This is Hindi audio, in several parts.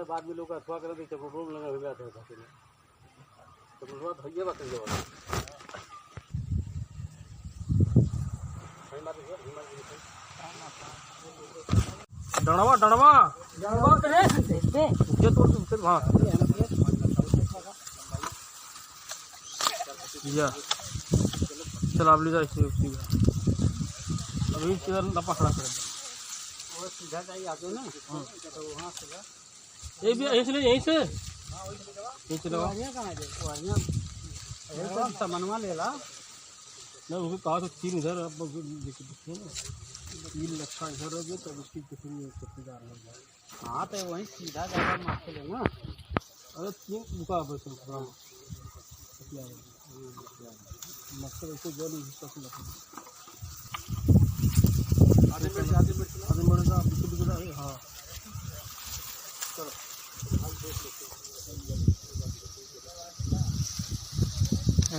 बाद में लोग अथवा कर देते प्रॉब्लम लगा हो जाता है खाते में तो बात है ये बात है डणवा डणवा डणवा करे ये तो फिर हां या चल आप ले जा इसे अभी इधर लपा खड़ा कर वो सीधा जाइए आगे ना तो वहां से ये भी यहीं से ये चलो वहां कहां है वो यहां सामानवा ले ला मैं उनको कहा तो 3 इधर अब देखिए ना 3 लक्षा इधर हो गए तो उसकी कितनी कितनी जा रही है हां तो वहीं सीधा जाकर मार के लेना अरे 3 बुका बस पूरा मकसद ऐसे जो नहीं हिस्सा से लगता आधे मिनट का बिल्कुल है हाँ चलो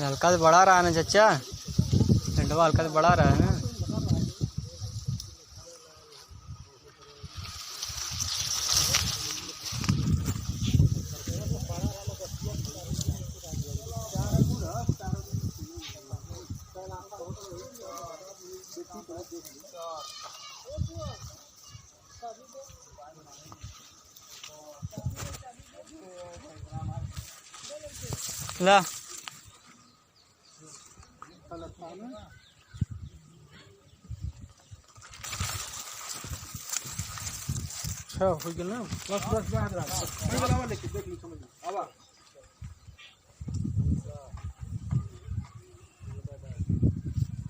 हल्का से बढ़ा रहा है ना चचा डंडवा हल्का से बढ़ा रहा है ना ला अच्छा हो गया ना बस बाद रहा नहीं वाला लेके देख ली समझ आवा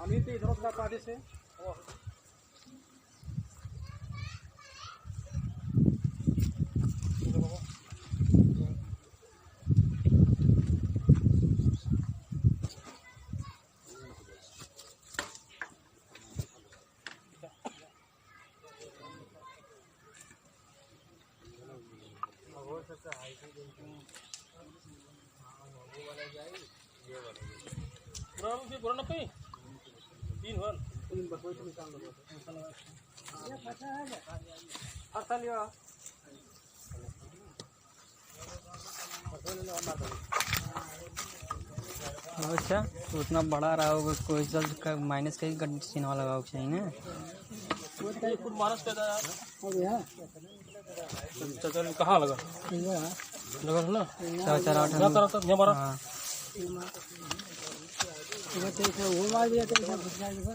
हम ये इधर का पादे से पुराना पे 3 बस वही निकाल लो ये पता है हर साल ये अच्छा तो उतना बढ़ा रहा होगा कोई चल माइनस का ही चिन्ह लगाओ चाहिए ना फुट मारस का यार हो गया चल कहां लगा लगा ना 448 क्या करा था ये मारा हां ये तो वो मार दिया तो घुस जाएगा